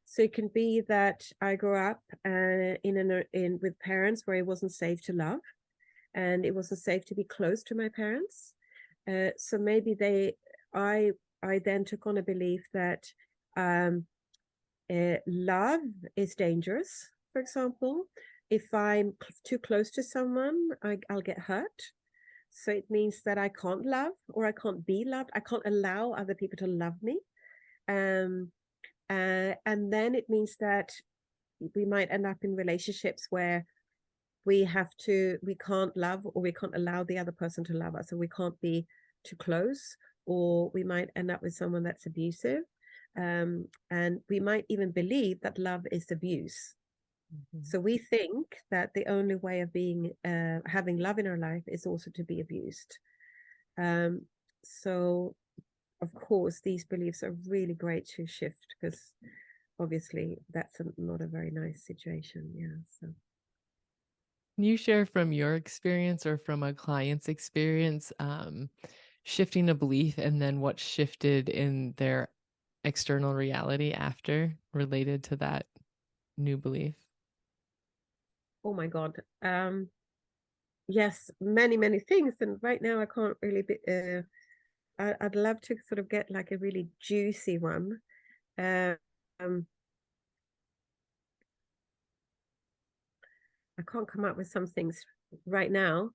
B: So it can be that I grew up in with parents where it wasn't safe to love, and it wasn't safe to be close to my parents. So maybe I then took on a belief that love is dangerous. For example, if I'm too close to someone, I'll get hurt. So it means that I can't love, or I can't be loved. I can't allow other people to love me. And then it means that we might end up in relationships where we can't love, or we can't allow the other person to love us. So we can't be too close, or we might end up with someone that's abusive. And we might even believe that love is abuse.
A: Mm-hmm.
B: So we think that the only way of being having love in our life is also to be abused. So of course these beliefs are really great to shift, because obviously that's not a very nice situation. Yeah. So
A: Can you share from your experience or from a client's experience, shifting a belief and then what shifted in their external reality after, related to that new belief?
B: oh my God. Yes, many things, and right now I can't really be I'd love to sort of get like a really juicy one. um I can't come up with some things right now.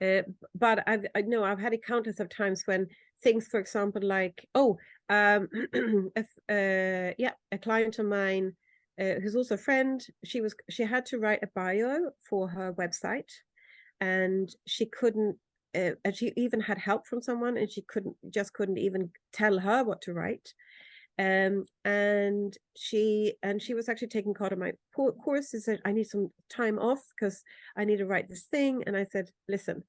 B: But I know I've had encounters of times when things, for example, like, a client of mine, who's also a friend, she had to write a bio for her website, and she couldn't, and she even had help from someone, and she couldn't even tell her what to write. And she was actually taking part of my course. She said, I need some time off because I need to write this thing. And I said, listen,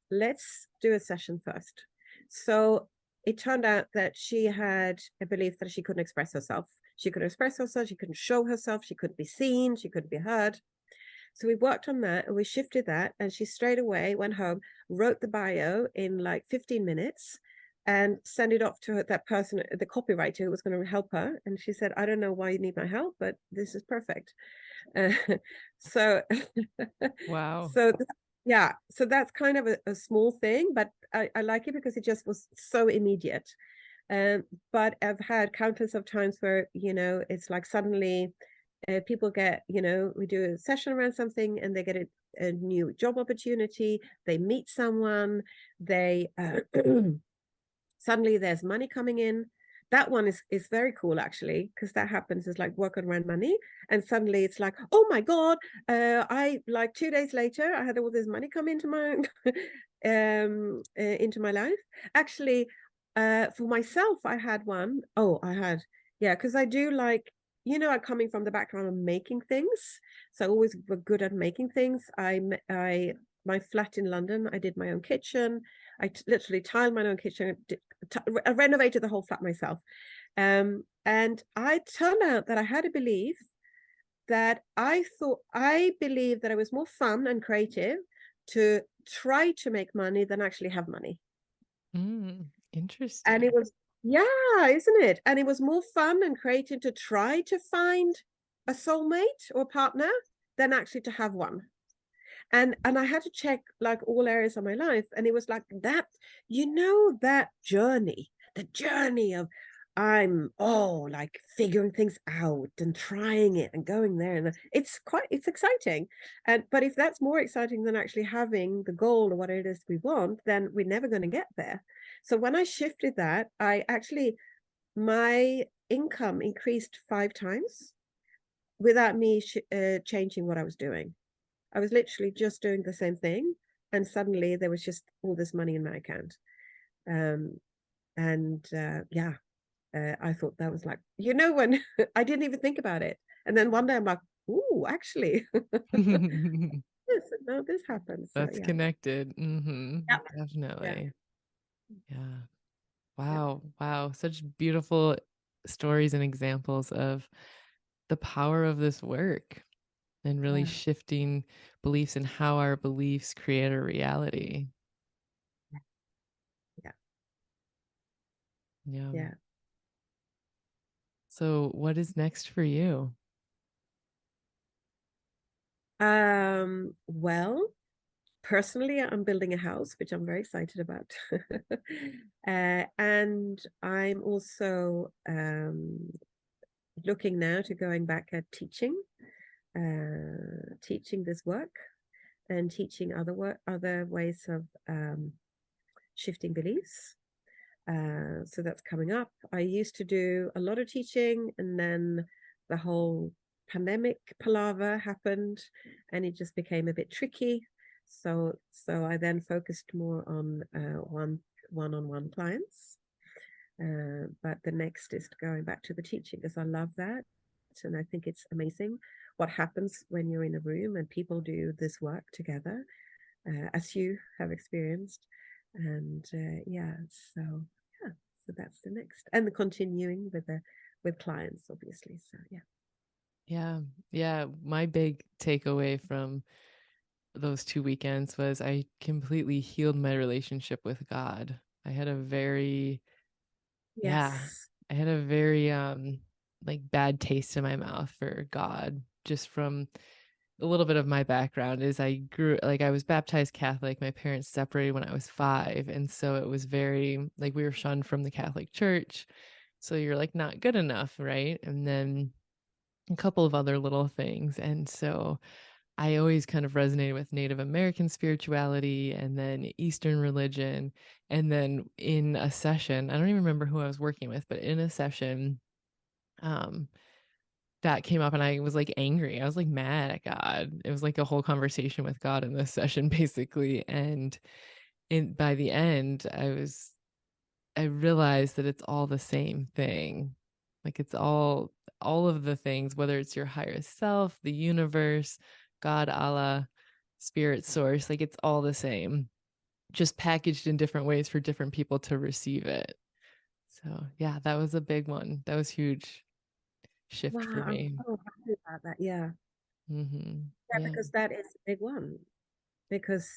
B: let's do a session first. So it turned out that she had a belief that she couldn't express herself. She couldn't express herself. She couldn't show herself. She couldn't be seen. She couldn't be heard. So we worked on that, and we shifted that. And she straight away went home, wrote the bio in like 15 minutes, and sent it off to that person, the copywriter who was going to help her. And she said, I don't know why you need my help, but this is perfect. Uh, so,
A: Wow.
B: so yeah, so that's kind of a small thing, but I like it because it just was so immediate. But I've had countless of times where, it's like suddenly people get, we do a session around something, and they get a new job opportunity. They meet someone, they suddenly there's money coming in. That one is very cool, actually, because that happens is like working around money, and suddenly it's like, oh my God, I like 2 days later I had all this money come into my into my life. Actually, for myself, I had one. Oh, I had, yeah, because I do like, I'm coming from the background of making things, so I always were good at making things. My flat in London, I did my own kitchen. I literally tiled my own kitchen, I renovated the whole flat myself. And I turned out that I had a belief that I believed that it was more fun and creative to try to make money than actually have money. And it
A: Interesting.
B: was, yeah, isn't it? And it was more fun and creative to try to find a soulmate or partner than actually to have one. And I had to check like all areas of my life, and it was like that, that journey, the journey of I'm like figuring things out and trying it and going there, and it's exciting. And but if that's more exciting than actually having the goal or what it is we want, then we're never going to get there. So when I shifted that, I actually my income increased 5 times without me changing what I was doing. I was literally just doing the same thing, and suddenly there was just all this money in my account. Um, and yeah, I thought that was like, when I didn't even think about it. And then one day I'm like, "Ooh, actually, no, this happens." So
A: That's
B: yeah.
A: connected.
B: Yeah. Yeah.
A: Definitely. Yeah.
B: Yeah.
A: Wow. Wow. Such beautiful stories and examples of the power of this work and really
B: Yeah.
A: shifting beliefs and how our beliefs create a reality.
B: Yeah.
A: Yeah.
B: Yeah.
A: So, what is next for you?
B: Well, personally, I'm building a house, which I'm very excited about. And I'm also looking now to going back at teaching this work and teaching other ways of shifting beliefs. So that's coming up. I used to do a lot of teaching, and then the whole pandemic palaver happened, and it just became a bit tricky. So I then focused more on one-on-one clients. But the next is going back to the teaching because I love that, and I think it's amazing what happens when you're in a room and people do this work together, as you have experienced. And yeah, so that's the next, and the continuing with clients, obviously. So yeah.
A: Yeah. Yeah. My big takeaway from those 2 weekends was I completely healed my relationship with God. I had a very, yeah,
B: Yes.
A: I had a very like bad taste in my mouth for God just from a little bit of my background is I was baptized Catholic. My parents separated when I was 5, and so it was very like we were shunned from the Catholic Church. So you're like not good enough, right? And then a couple of other little things. And so I always kind of resonated with Native American spirituality and then Eastern religion. And then in a session, I don't even remember who I was working with, but in a session, um, that came up and I was like angry. I was like mad at God. It was like a whole conversation with God in this session, basically. And by the end, I realized that it's all the same thing. Like it's all of the things, whether it's your higher self, the universe, God, Allah, spirit source, like it's all the same, just packaged in different ways for different people to receive it. So yeah, that was a big one. That was huge shift for
B: Wow, I'm
A: me.
B: so happy about that. Yeah. Yeah,
A: Yeah.
B: because that is a big one. Because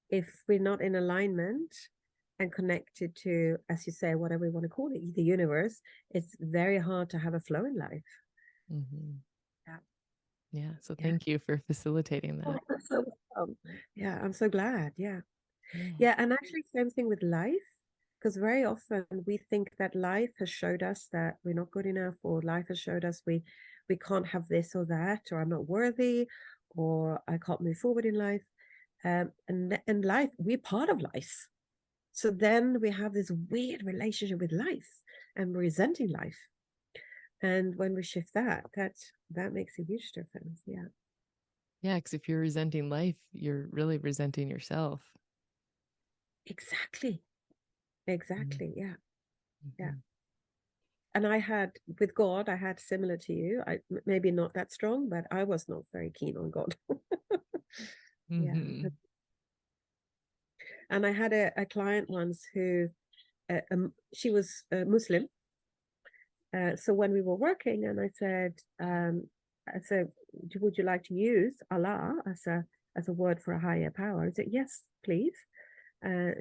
B: if we're not in alignment and connected to, as you say, whatever we want to call it, the universe, it's very hard to have a flow in life.
A: hmm
B: Yeah.
A: Yeah. So
B: Yeah.
A: thank you for facilitating
B: Oh,
A: that.
B: that's so welcome. Yeah, I'm so glad. Yeah.
A: Yeah.
B: Yeah, and actually same thing with life, because very often we think that life has showed us that we're not good enough, or life has showed us we can't have this or that, or I'm not worthy, or I can't move forward in life. And life, we're part of life. So then we have this weird relationship with life, and we're resenting life. And when we shift that makes a huge difference. Yeah.
A: Yeah. Because if you're resenting life, you're really resenting yourself.
B: Exactly. Exactly. Yeah. Yeah.
A: Mm-hmm.
B: And I had with God, I had similar to you. Maybe not that strong, but I was not very keen on God. Yeah.
A: Mm-hmm.
B: And I had a client once who she was a Muslim. So when we were working, and I said, would you like to use Allah as a word for a higher power? I said, yes, please.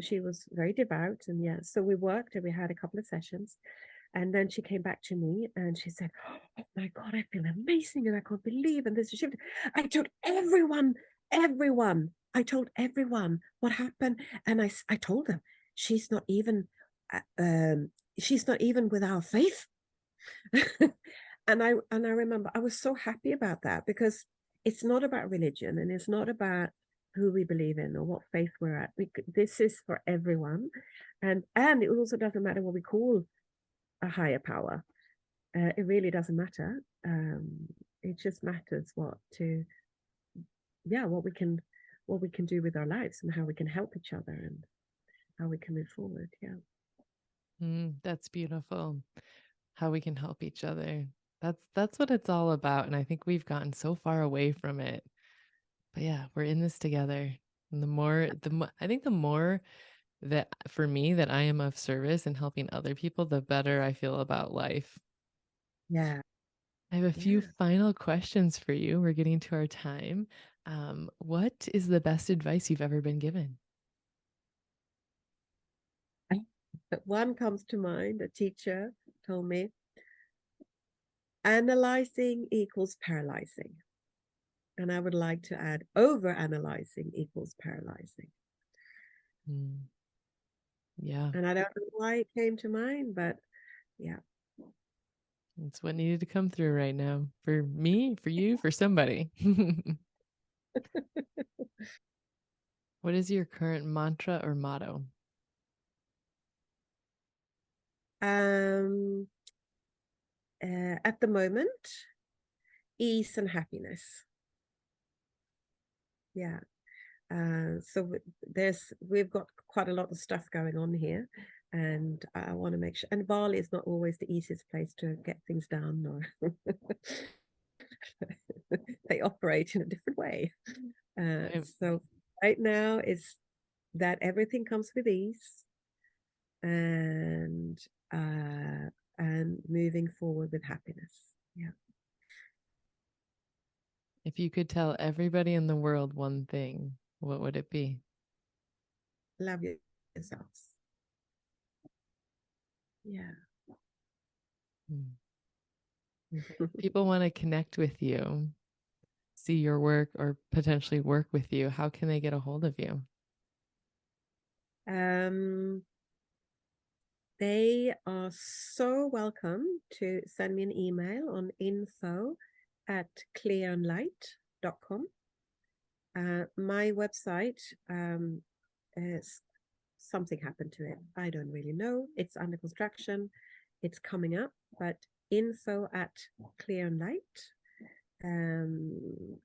B: She was very devout, and yeah, so we worked and we had a couple of sessions, and then she came back to me and she said, "Oh my God, I feel amazing, and I can't believe." And this shift. I told everyone. I told everyone what happened, and I told them she's not even, uh, um, she's not even with our faith. And I remember I was so happy about that, because it's not about religion, and it's not about who we believe in or what faith we're at. This is for everyone, and it also doesn't matter what we call a higher power. It really doesn't matter. It just matters yeah, what we can do with our lives, and how we can help each other, and how we can move forward. Yeah.
A: That's beautiful. How we can help each other. That's what it's all about. And I think we've gotten so far away from it. But yeah, we're in this together. And I think the more that for me that I am of service and helping other people, the better I feel about life.
B: Yeah.
A: I have a few
B: Yeah.
A: final questions for you. We're getting to our time. What is the best advice you've ever been given?
B: But one comes to mind. A teacher told me, analyzing equals paralyzing. And I would like to add, over analyzing equals paralyzing.
A: Mm, yeah,
B: And I don't know why it came to mind, but yeah.
A: it's what needed to come through right now for me, for you, for somebody. What is your current mantra or motto?
B: Um, at the moment, ease and happiness. Yeah. So we've got quite a lot of stuff going on here, and I want to make sure. And Bali is not always the easiest place to get things done, or they operate in a different way.
A: I,
B: So right now is that everything comes with ease, and moving forward with happiness. Yeah.
A: if you could tell everybody in the world one thing, what would it be?
B: Love yourselves. Yeah.
A: Hmm. People want to connect with you, see your work, or potentially work with you. How can they get a hold of you?
B: um They are so welcome to send me an email on info@clearandlight.com. My website is something happened to it. I don't really know. It's under construction. It's coming up, but info at Clear and Light,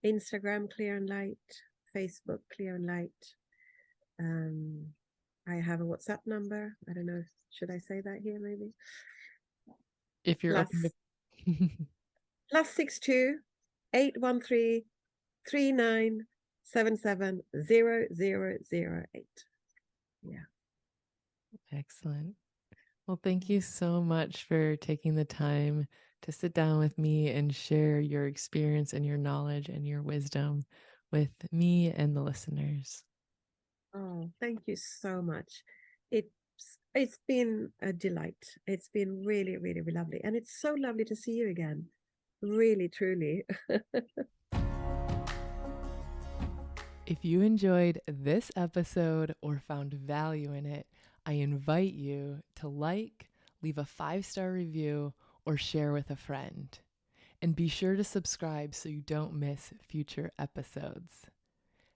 B: Instagram Clear and Light, Facebook Clear and Light. I have a WhatsApp number. I don't know. Should I say that here? Maybe
A: If you're open
B: plus
A: to
B: +62 813 3977 0008. Yeah.
A: Excellent. Well, thank you so much for taking the time to sit down with me and share your experience and your knowledge and your wisdom with me and the listeners.
B: Oh, thank you so much. It's it's been a delight. It's been really, really, really lovely. And it's so lovely to see you again. Really, truly.
A: If you enjoyed this episode or found value in it, I invite you to leave a 5-star review, or share with a friend. And be sure to subscribe so you don't miss future episodes.